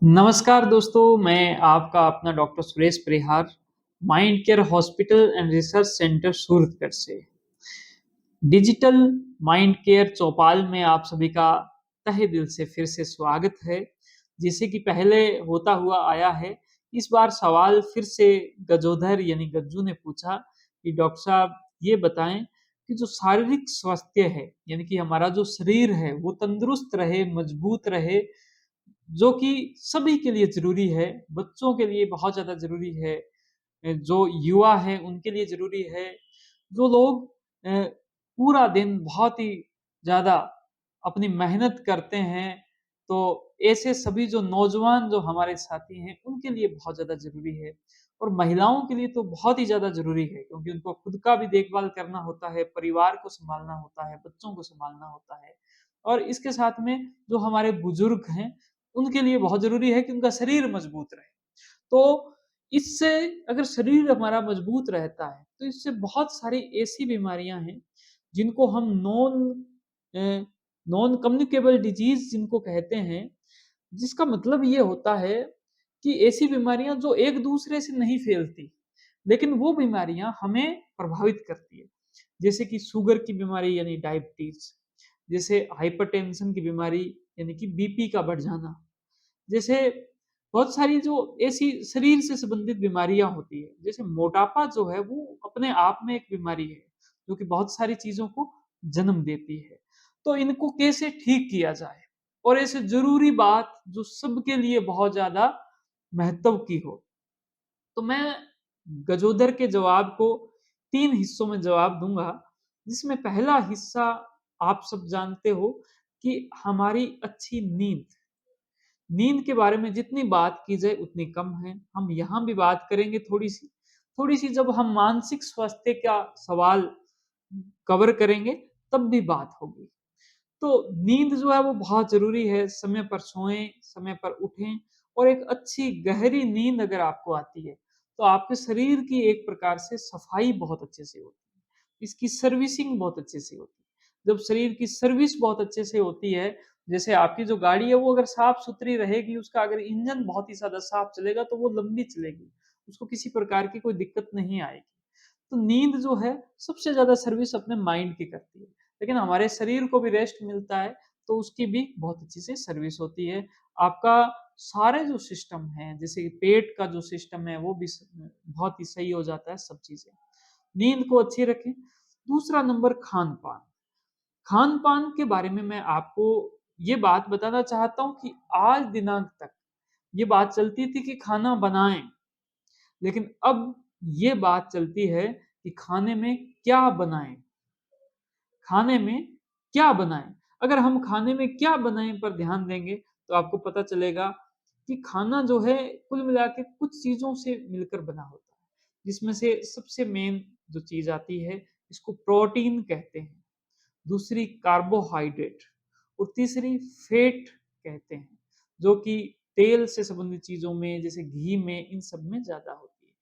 नमस्कार दोस्तों, मैं आपका अपना doctor Suresh Parihar, mind care hospital and research centre Suratgarh से। डिजिटल माइंड केयर चौपाल में आप सभी का तहे दिल से फिर से स्वागत है। जैसे कि पहले होता हुआ आया है, इस बार सवाल फिर से गजोधर यानी गज्जू ने पूछा कि डॉक्टर साहब ये बताएं कि जो शारीरिक स्वास्थ्य है, यानी कि हमारा जो शरीर है वो तंदुरुस्त रहे, मजबूत रहे, जो कि सभी के लिए ज़रूरी है, बच्चों के लिए बहुत ज़्यादा ज़रूरी है, जो युवा हैं उनके लिए ज़रूरी है, जो लोग पूरा दिन बहुत ही ज़्यादा अपनी मेहनत करते हैं, तो ऐसे सभी जो नौजवान जो हमारे साथी हैं, उनके लिए बहुत ज़्यादा ज़रूरी है। और महिलाओं के लिए तो बहुत ही ज़्यादा ज़रूरी है, क्योंकि उनको खुद का भी देखभाल करना होता है, परिवार को सँभालना होता है, बच्चों को सँभालना होता है। और इसके साथ में जो हमारे बुजुर्ग हैं, उनके लिए बहुत ज़रूरी है कि उनका शरीर मजबूत रहे। तो इससे अगर शरीर हमारा मजबूत रहता है, तो इससे बहुत सारी ऐसी बीमारियाँ हैं, जिनको हम अ, नॉन कम्युनिकेबल डिजीज़ जिनको कहते हैं, जिसका मतलब ये होता है कि ऐसी बीमारियाँ जो एक-दूसरे से नहीं फैलती, लेकिन वो बीमारियाँ हमें प्रभावित करती है। जैसे कि शुगर की बीमारी यानी डायबिटीज़, जैसे हाइपरटेंशन की बीमारी यानी कि बीपी का बढ़ जाना, जैसे बहुत सारी जो ऐसी शरीर से संबंधित बीमारियाँ होती हैं, जैसे मोटापा जो है वो अपने आप में एक बीमारी है, जो कि बहुत सारी चीज़ों को जन्म देती है। तो इनको कैसे ठीक किया जाए? और ऐसे ज़रूरी बात जो सबके लिए बहुत ज़्यादा महत्व की हो। तो मैं गजोदर के जवाब को 3 हिस्सों में जवाब दूँगा, जिसमें पहला हिस्सा आप सब जानते हो कि हमारी अच्छी नींद। नींद के बारे में जितनी बात की जाए उतनी कम है। हम यहाँ भी बात करेंगे थोड़ी-सी। थोड़ी-सी जब हम मानसिक स्वास्थ्य का सवाल कवर करेंगे, तब भी बात होगी। तो नींद जो है वो बहुत ज़रूरी है, समय पर सोएँ, समय पर उठें और एक अच्छी गहरी नींद अगर आपको आती है, तो आपके शरीर की एक प्रकार से सफाई बहुत अच्छे से होती है। इसकी सर्विसिंग बहुत अच्छे से होती है। जब शरीर की सर्विस बहुत अच्छे से होती है, जैसे आपकी जो गाड़ी है वो अगर साफ-सुथरी रहेगी, उसका अगर इंजन बहुत ही ज़्यादा साफ चलेगा तो वो लंबी चलेगी, उसको किसी प्रकार की कोई दिक्कत नहीं आएगी। तो नींद जो है सबसे ज़्यादा सर्विस अपने माइंड की करती है। लेकिन हमारे शरीर को भी रेस्ट मिलता है, तो उसकी भी बहुत अच्छी से सर्विस होती है। आपका सारे जो सिस्टम हैं, जैसे कि पेट का जो सिस्टम है, वो भी बहुत ही सही हो जाता है सब चीज़ें। नींद को अच्छी रखें। दूसरा नंबर खान-पान। खान-पान के बारे में मैं आपको ये बात बताना चाहता हूँ कि आज दिनांक तक ये बात चलती थी कि खाना बनाएँ, लेकिन अब ये बात चलती है कि खाने में क्या बनाएँ? खाने में क्या बनाएँ? अगर हम खाने में क्या बनाएँ पर ध्यान देंगे, तो आपको पता चलेगा कि खाना जो है कुल मिला के कुछ चीज़ों से मिलकर बना होता है। जिसमें से सबसे मेन जो चीज़ आती है, इसको प्रोटीन कहते हैं, दूसरी कार्बोहाइड्रेट और तीसरी फैट कहते हैं, जो कि तेल से संबंधित चीज़ों में जैसे घी में, इन सब में ज़्यादा होती है।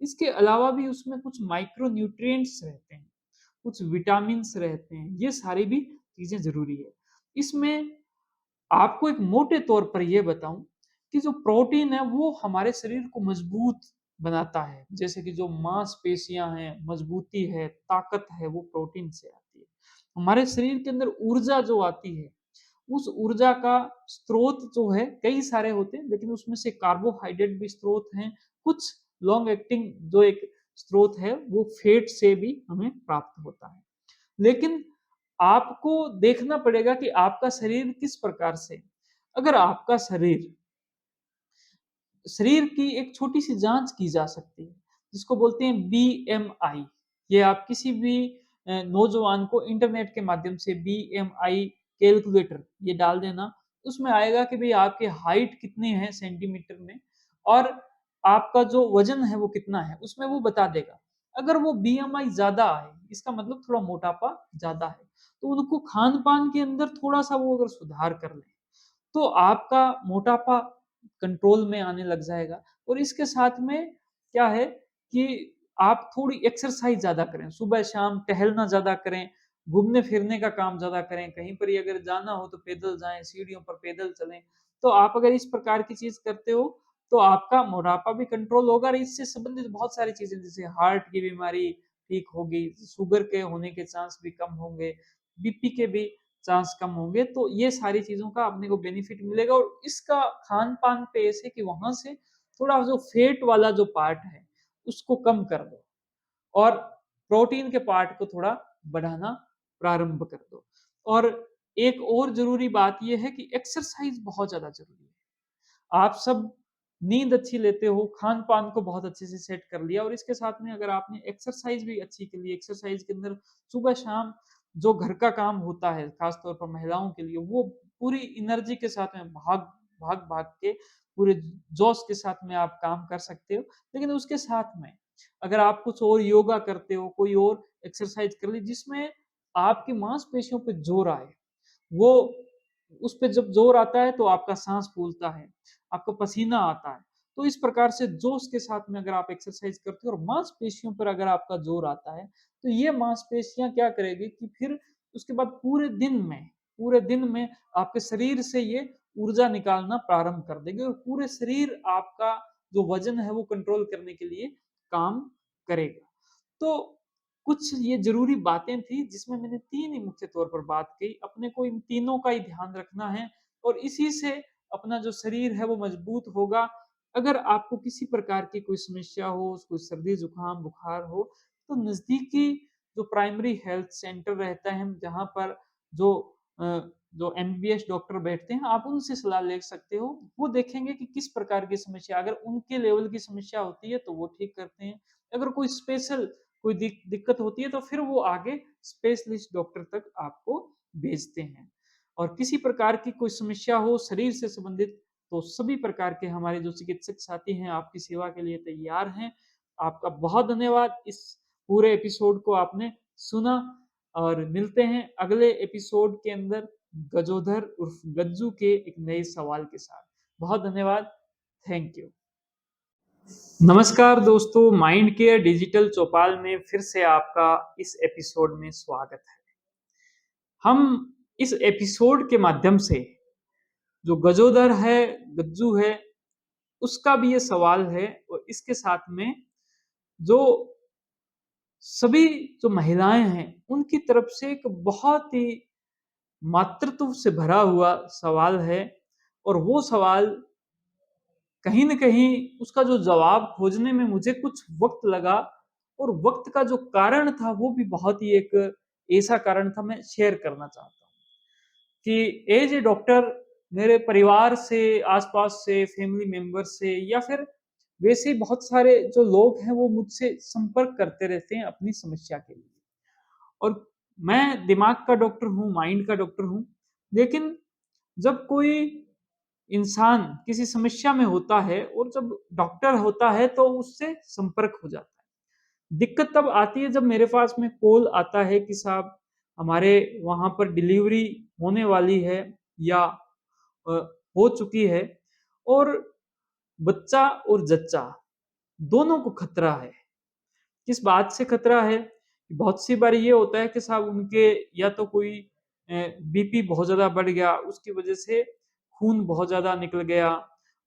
इसके अलावा भी उसमें कुछ माइक्रो न्यूट्रिएंट्स रहते हैं, कुछ विटामिन्स रहते हैं, ये सारी भी चीज़ें ज़रूरी है। इसमें आपको एक मोटे तौर पर ये बताऊँ कि जो प्रोटीन है वो हमारे शरीर को मजबूत बनाता है। जैसे कि जो मांसपेशियाँ हैं, मजबूती है, ताकत है, वो प्रोटीन से आती है। हमारे शरीर के अंदर ऊर्जा जो आती है, उस ऊर्जा का स्रोत जो है कई सारे होते हैं, लेकिन उसमें से कार्बोहाइड्रेट भी स्रोत हैं। कुछ लॉन्ग एक्टिंग जो एक स्रोत है, वो फैट से भी हमें प्राप्त होता है। लेकिन आपको देखना पड़ेगा कि आपका शरीर किस प्रकार से है। अगर आपका शरीर की एक छोटी-सी जाँच की जा सकती है, जिसको बोलते हैं बीएमआई। ये आप किसी भी नौजवान को इंटरनेट के माध्यम से बीएमआई कैलकुलेटर ये डाल देना, उसमें आएगा कि भई आपकी हाइट कितनी है सेंटीमीटर में और आपका जो वज़न है वो कितना है, उसमें वो बता देगा। अगर वो बीएमआई ज़्यादा आए, इसका मतलब थोड़ा मोटापा ज़्यादा है, तो उनको खान-पान के अंदर थोड़ा-सा वो अगर सुधार कर लें, तो आपका मोटापा कंट्रोल में आने लग जाएगा और इसके साथ में क्या है कि आप थोड़ी एक्सरसाइज़ ज़्यादा करें, सुबह-शाम टहलना ज़्यादा करें, घूमने-फिरने का काम ज़्यादा करें, कहीं पर ही अगर जाना हो तो पैदल जाएँ, सीढ़ियों पर पैदल चलें, तो आप अगर इस प्रकार की चीज़ करते हो, तो आपका मोटापा भी कंट्रोल होगा और इससे संबंधित बहुत सारी चीज़ें जैसे हार्ट की बीमारी ठीक होगी, शुगर के होने के चांस भी कम होंगे, बीपी के भी चांस कम होंगे। तो ये सारी चीज़ों का अपने को बेनिफिट मिलेगा और इसका खान-पान पे ऐसे कि वहाँ से थोड़ा जो फैट वाला जो पार्ट है, उसको कम कर दो और प्रोटीन के पार्ट को थोड़ा बढ़ाना प्रारंभ कर दो। और एक और ज़रूरी बात ये है कि एक्सरसाइज़ बहुत ज़्यादा ज़रूरी है। आप सब नींद अच्छी लेते हो, खान-पान को बहुत अच्छे से सेट कर लिया और इसके साथ में अगर आपने एक्सरसाइज़ भी अच्छी की ली, एक्सरसाइज़ के अंदर सुबह-शाम जो घर का काम होता है, खास तौर पर महिलाओं के लिए, वो पूरी एनर्जी के साथ में भाग-भाग के पूरे जोश के साथ में आप काम कर सकते हो। लेकिन उसके साथ में अगर आप कुछ और योगा करते हो, कोई और एक्सरसाइज़ कर ली जिसमें आपकी मांसपेशियों पे ज़ोर आए, वो उस पे जब ज़ोर आता है तो आपका साँस फूलता है, आपको पसीना आता है। तो इस प्रकार से जोश के साथ में अगर आप एक्सरसाइज़ करते हो और मांसपेशियों पर अगर आपका ज़ोर आता है, तो ये मांसपेशियाँ क्या करेगी कि फिर उसके बाद पूरे दिन में आपके शरीर से ये ऊर्जा निकालना प्रारंभ कर देगी और पूरे शरीर आपका जो वज़न है वो कंट्रोल करने के लिए काम करेगा। तो कुछ ये ज़रूरी बातें थी जिसमें मैंने 3 ही मुख्य तौर पर बात की। अपने को इन तीनों का ही ध्यान रखना है और इसी से अपना जो शरीर है वो मजबूत होगा। अगर आपको किसी प्रकार की कोई समस्या हो, कोई सर्दी, जुकाम, बुखार हो, तो नज़दीकी जो प्राइमरी हेल्थ सेंटर रहता है, जहाँ पर जो जो एमबीबीएस डॉक्टर बैठते हैं, आप उनसे सलाह ले सकते हो। वो देखेंगे कि किस प्रकार की समस्या, अगर उनके लेवल की समस्या होती है, तो वो ठीक करते हैं। अगर कोई स्पेशल कोई दिक्कत होती है तो फिर वो आगे स्पेशलिस्ट डॉक्टर तक आपको भेजते हैं। और किसी प्रकार की कोई समस्या हो शरीर से संबंधित तो सभी प्रकार के हमारे जो चिकित्सक साथी हैं आपकी सेवा के लिए तैयार हैं। आपका बहुत धन्यवाद इस पूरे एपिसोड को आपने सुना और मिलते हैं अगले एपिसोड के अंदर गजोधर उर्फ गज्जू के एक नए सवाल के साथ। बहुत धन्यवाद। Thank you. नमस्कार दोस्तों, माइंड केयर डिजिटल चौपाल में फिर से आपका इस एपिसोड में स्वागत है। हम इस एपिसोड के माध्यम से जो गजोदर है, गज्जू है, उसका भी ये सवाल है और इसके साथ में जो सभी जो महिलाएं हैं, उनकी तरफ से एक बहुत ही मातृत्व से भरा हुआ सवाल है और वो सवाल कहीं न कहीं उसका जो जवाब खोजने में मुझे कुछ वक़्त लगा और वक़्त का जो कारण था वो भी बहुत ही एक ऐसा कारण था मैं शेयर करना चाहता हूँ कि एज़ ए डॉक्टर मेरे परिवार से, आस-पास से, फैमिली मेंबर से या फिर वैसे ही बहुत सारे जो लोग हैं वो मुझसे संपर्क करते रहते हैं अपनी समस्या के लिए। और मैं दिमाग का डॉक्टर हूँ, माइंड का डॉक्टर हूँ, लेकिन जब कोई इंसान किसी समस्या में होता है और जब डॉक्टर होता है तो उससे संपर्क हो जाता है। दिक्कत तब आती है जब मेरे पास में कॉल आता है कि साहब हमारे वहाँ पर डिलीवरी होने वाली है या हो चुकी है और बच्चा और जच्चा दोनों को खतरा है। किस बात से खतरा है? बहुत सी बार ये होता है कि साहब उनके या तो कोई बीपी बहुत ज़्यादा बढ़ गया, उसकी वजह से खून बहुत ज़्यादा निकल गया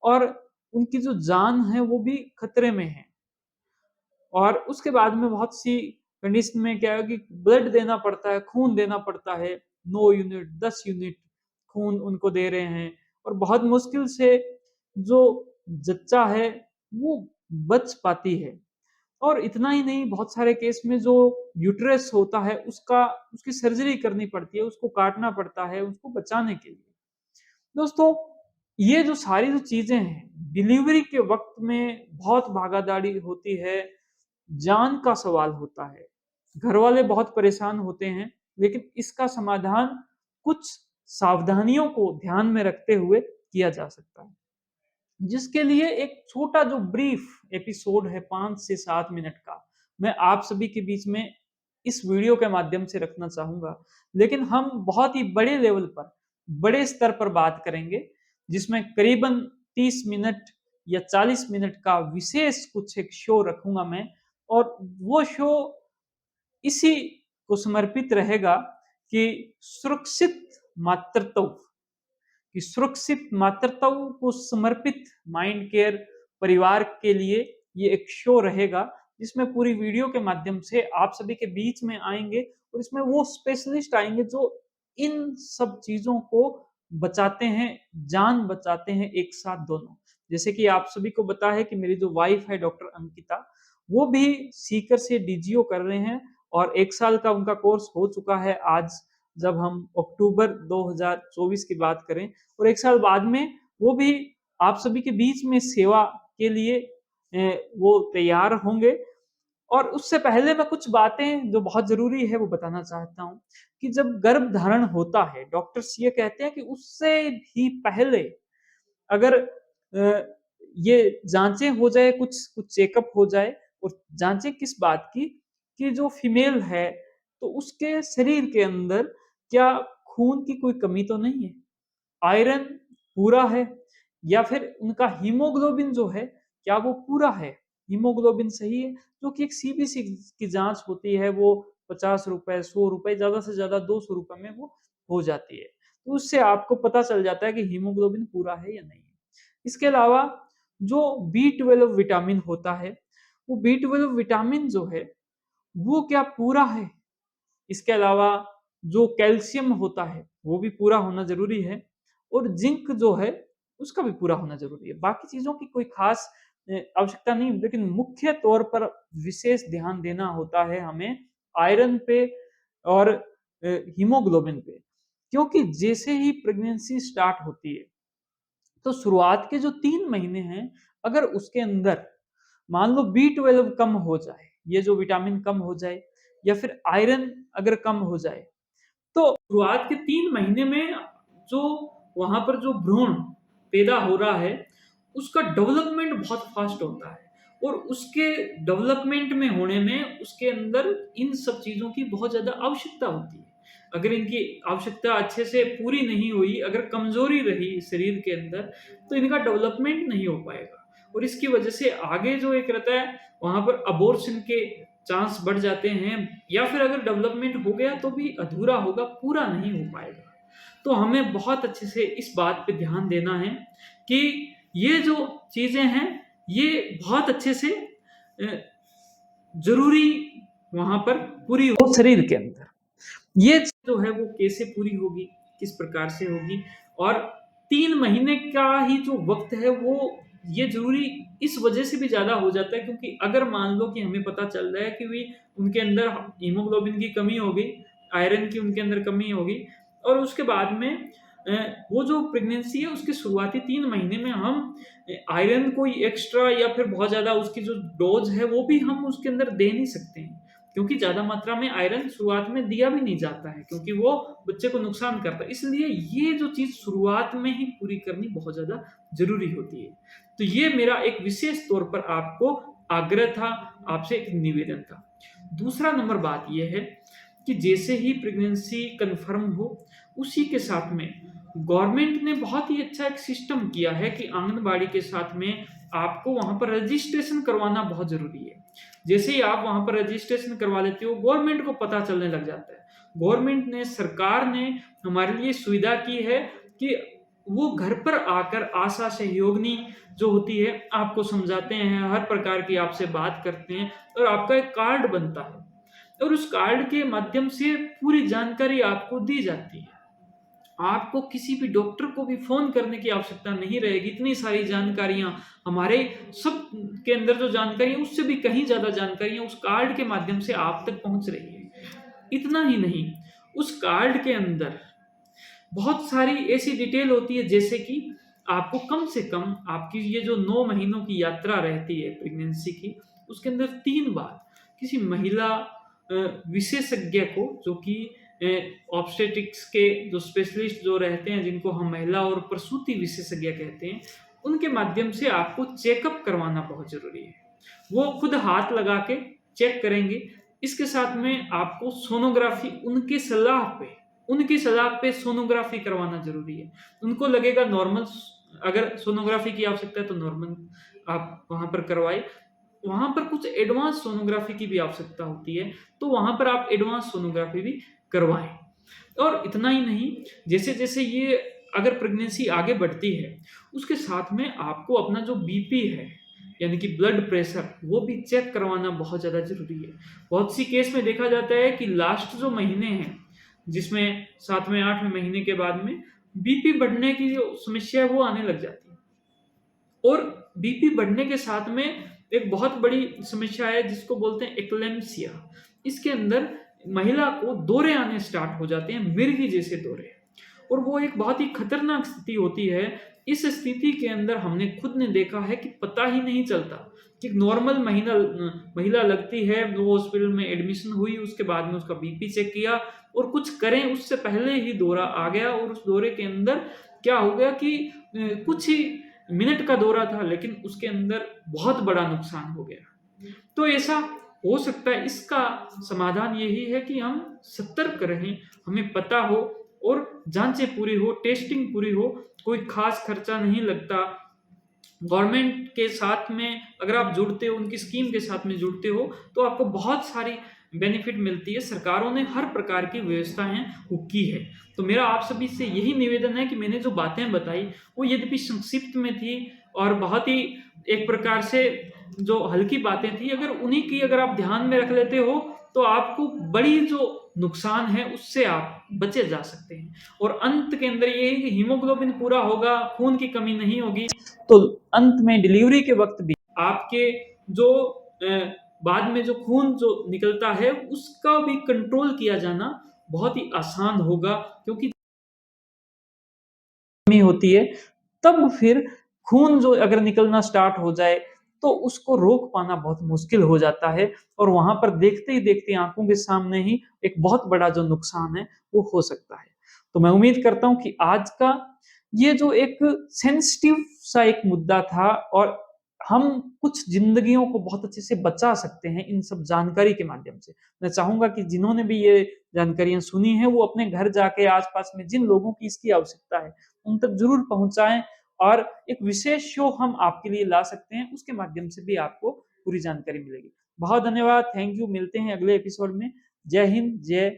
और उनकी जो जान है वो भी खतरे में है। और उसके बाद में बहुत सी कंडीशन में क्या है कि ब्लड देना पड़ता है, खून देना पड़ता है, 9 यूनिट, 10 यूनिट खून उनको दे रहे हैं और बहुत मुश्किल से जो जच्चा है, वो बच पाती है। और इतना ही नहीं, बहुत सारे केस में जो यूटेरस होता है, उसकी सर्जरी करनी पड़ती है, उसको काटना पड़ता है, उसको बचाने के लिए। दोस्तों, ये जो सारी जो चीज़ें हैं, डिलीवरी के वक़्त में बहुत भागा-दौड़ी होती है, जान का सवाल होता है। घरवाले बहुत परेशान होते हैं, लेकिन इसका समाधान कुछ सावधानियों को ध्यान में रखते हुए किया जा सकता है। जिसके लिए एक छोटा जो ब्रीफ एपिसोड है 5 से 7 मिनट का, मैं आप सभी के बीच में इस वीडियो के माध्यम से रखना चाहूँगा। लेकिन हम बहुत ही बड़े लेवल पर, बड़े स्तर पर बात करेंगे, जिसमें करीबन 30 मिनट या 40 मिनट का विशेष कुछ एक शो रखूँगा मैं और वो शो इसी को समर्पित रहेगा कि सुरक्षित मातृत्व कि सुरक्षित मातृत्व को समर्पित माइंड केयर परिवार के लिए ये एक शो रहेगा, जिसमें पूरी वीडियो के माध्यम से आप सभी के बीच में आएँगे और इसमें वो स्पेशलिस्ट आएँगे जो इन सब चीज़ों को बचाते हैं, जान बचाते हैं एक साथ दोनों। जैसे कि आप सभी को पता है कि मेरी जो वाइफ़ है डॉक्टर अंकिता, वो भी सीकर से डीजीओ कर रहे हैं और 1 साल का उनका कोर्स हो चुका है आज, जब हम अक्टूबर 2024 की बात करें, और 1 साल बाद में वो भी आप सभी के बीच में सेवा के लिए वो तैयार होंगे। और उससे पहले मैं कुछ बातें जो बहुत ज़रूरी है वो बताना चाहता हूँ कि जब गर्भ धारण होता है, डॉक्टर्स ये कहते हैं कि उससे भी पहले अगर ये जाँचें हो जाए, कुछ कुछ चेकअप हो जाए, और जाँचें किस बात की, कि जो फीमेल है, तो उसके शरीर के अंदर क्या खून की कोई कमी तो नहीं है? आयरन पूरा है, या फिर उनका हीमोग्लोबिन जो है, क्या वो पूरा है? हीमोग्लोबिन सही है? जो कि एक सीबीसी की जाँच होती है, वो ₹50, ₹100, ज़्यादा से ज़्यादा ₹200 में वो हो जाती है। तो उससे आपको पता चल जाता है कि हीमोग्लोबिन पूरा है या नहीं है। इसके अलावा जो बी12 विटामिन होता है, वो बी12 विटामिन जो है, वो क्या पूरा है? इसके अलावा जो कैल्शियम होता है, वो भी पूरा होना ज़रूरी है, और ज़िंक जो है, उसका भी पूरा होना ज़रूरी है। बाकी चीज़ों की कोई ख़ास आवश्यकता नहीं, लेकिन मुख्य तौर पर विशेष ध्यान देना होता है हमें आयरन पे और हीमोग्लोबिन पे। क्योंकि जैसे ही प्रेगनेंसी स्टार्ट होती है, तो शुरुआत के जो 3 महीने हैं, अगर उसके अंदर मान लो बी12 कम हो जाए, ये जो विटामिन कम हो जाए, या फिर आयरन अगर कम हो जाए, तो शुरुआत के 3 महीने में जो वहाँ पर जो भ्रूण पैदा हो रहा है, उसका डेवलपमेंट बहुत फ़ास्ट होता है, और उसके डेवलपमेंट में होने में उसके अंदर इन सब चीज़ों की बहुत ज़्यादा आवश्यकता होती है। अगर इनकी आवश्यकता अच्छे से पूरी नहीं हुई, अगर कमज़ोरी रही शरीर के अंदर, तो इनका डेवलपमेंट नहीं हो पाएगा, और इसकी वजह से आगे जो एक रहता है, वहाँ पर अबॉर्शन के चांस बढ़ जाते हैं, या फिर अगर डेवलपमेंट हो गया तो भी अधूरा होगा, पूरा नहीं हो पाएगा। तो हमें बहुत अच्छे से इस बात पे ध्यान देना है कि ये जो चीज़ें हैं, ये बहुत अच्छे से ज़रूरी वहाँ पर पूरी हो शरीर के अंदर। ये जो है वो कैसे पूरी होगी, किस प्रकार से होगी, और 3 महीने का ही जो वक़्त है वो ये ज़रूरी इस वजह से भी ज़्यादा हो जाता है, क्योंकि अगर मान लो कि हमें पता चल रहा है कि भई उनके अंदर हीमोग्लोबिन की कमी हो गई, आयरन की उनके अंदर कमी हो गई, और उसके बाद में वो जो प्रेगनेंसी है उसके शुरुआती 3 महीने में हम आयरन कोई एक्स्ट्रा या फिर बहुत ज़्यादा उसकी जो डोज़ है वो भी हम उसके अंदर दे नहीं सकते हैं। क्योंकि ज़्यादा मात्रा में आयरन शुरुआत में दिया भी नहीं जाता है, क्योंकि वो बच्चे को नुकसान करता है। इसलिए ये जो चीज़ शुरुआत में ही पूरी करनी बहुत ज़्यादा ज़रूरी होती है। तो ये मेरा एक विशेष तौर पर आपको आग्रह था, आपसे एक निवेदन था। दूसरा नंबर बात ये है कि जैसे ही प्रेगनेंसी कन्फर्म हो, उसी के साथ में गवर्नमेंट ने बहुत ही अच्छा एक सिस्टम किया है कि आंगनबाड़ी के साथ में आपको वहाँ पर रजिस्ट्रेशन करवाना बहुत ज़रूरी है। जैसे ही आप वहाँ पर रजिस्ट्रेशन करवा लेते हो, गवर्नमेंट को पता चलने लग जाता है। गवर्नमेंट ने, सरकार ने हमारे लिए सुविधा की है कि वो घर पर आकर आशा सहयोगिनी जो होती है, आपको समझाते हैं, हर प्रकार की आपसे बात करते हैं, और आपका एक कार्ड बनता है, और उस कार्ड के माध्यम से पूरी जानकारी आपको दी जाती है। आपको किसी भी डॉक्टर को भी फ़ोन करने की आवश्यकता नहीं रहेगी, इतनी सारी जानकारियाँ हमारे सब के अंदर जो जानकारी है, उससे भी कहीं ज़्यादा जानकारियाँ उस कार्ड के माध्यम से आप तक पहुँच रही है। इतना ही नहीं, उस कार्ड के अंदर बहुत सारी ऐसी डिटेल होती है, जैसे कि आपको कम से कम आपकी ये जो 9 महीनों की यात्रा रहती है प्रेगनेंसी की, उसके अंदर 3 बार किसी महिला विशेषज्ञ को, जो कि ऑब्स्टेट्रिक्स के जो स्पेशलिस्ट जो रहते हैं, जिनको हम महिला और प्रसूति विशेषज्ञ कहते हैं, उनके माध्यम से आपको चेकअप करवाना बहुत ज़रूरी है। वो खुद हाथ लगा के चेक करेंगे। इसके साथ में आपको सोनोग्राफ़ी उनकी सलाह पे सोनोग्राफ़ी करवाना ज़रूरी है। उनको लगेगा नॉर्मल, अगर सोनोग्राफ़ी की आवश्यकता है तो नॉर्मल आप वहाँ पर करवाएँ। वहाँ पर कुछ एडवांस सोनोग्राफ़ी की भी आवश्यकता होती है, तो वहाँ पर आप एडवांस सोनोग्राफ़ी भी करवाएँ। और इतना ही नहीं, जैसे-जैसे ये अगर प्रेगनेंसी आगे बढ़ती है, उसके साथ में आपको अपना जो बीपी है, यानी कि ब्लड प्रेशर, वो भी चेक करवाना बहुत ज़्यादा ज़रूरी है। बहुत सी केस में देखा जाता है कि लास्ट जो महीने हैं, जिसमें 7वें 8वें महीने के बाद में बीपी बढ़ने की जो समस्या है वो आने लग जाती है। और बीपी बढ़ने के साथ में एक बहुत बड़ी समस्या है जिसको बोलते हैं एक्लेम्सिया। इसके अंदर महिला को दौरे आने स्टार्ट हो जाते हैं, मिर्गी जैसे दौरे। और वो एक बहुत ही खतरनाक स्थिति होती है। इस स्थिति के अंदर हमने खुद ने देखा है कि पता ही नहीं चलता कि नॉर्मल महिला महिला लगती है, वो हॉस्पिटल में एडमिशन हुई, उसके बाद में उसका बीपी चेक किया और कुछ करें उससे पहले ही दौरा आ गया। और उस दौरे के अंदर क्या हो गया कि कुछ ही मिनट का दौरा था, लेकिन उसके अंदर बहुत बड़ा नुकसान हो गया। तो ऐसा हो सकता है। इसका समाधान यही है कि हम सतर्क रहें, हमें पता हो और जांचें पूरी हो, टेस्टिंग पूरी हो, कोई खास खर्चा नहीं लगता। गवर्नमेंट के साथ में अगर आप जुड़ते हो, उनकी स्कीम के साथ में जुड़ते हो, तो आपको बहुत सारी बेनिफिट मिलती है। सरकारों ने हर प्रकार की व्यवस्थाएं वो की है। तो मेरा आप सभी से यही निवेदन है कि मैंने जो बातें बताई वो यद्यपि संक्षिप्त में थी और बहुत ही एक प्रकार से जो हल्की बातें थी, अगर उन्हीं की अगर आप ध्यान में रख लेते हो तो आपको बड़ी जो नुकसान है उससे आप बचे जा सकते हैं। और अंत के अंदर ये है कि हीमोग्लोबिन पूरा होगा, खून की कमी नहीं होगी, तो अंत में डिलीवरी के वक्त भी आपके जो बाद में जो खून जो निकलता है उसका भी कंट्रोल किया जाना बहुत ही आसान होगा। क्योंकि कमी होती है, तब फिर खून जो अगर निकलना स्टार्ट हो जाए तो उसको रोक पाना बहुत मुश्किल हो जाता है। और वहां पर देखते ही देखते आंखों के सामने ही एक बहुत बड़ा जो नुकसान है वो हो सकता है। तो मैं उम्मीद करता हूं कि आज का ये जो एक सेंसिटिव सा एक मुद्दा था, और हम कुछ जिंदगियों को बहुत अच्छे से बचा सकते हैं इन सब जानकारी के माध्यम से। मैं चाहूंगा कि जिन्होंने भी ये जानकारियां सुनी हैं वो अपने घर जाके आसपास में जिन लोगों की इसकी आवश्यकता है उन तक जरूर पहुंचाएं। और एक विशेष शो हम आपके लिए ला सकते हैं, उसके माध्यम से भी आपको पूरी जानकारी मिलेगी। बहुत धन्यवाद, थैंक यू। मिलते हैं अगले एपिसोड में। जय हिंद, जय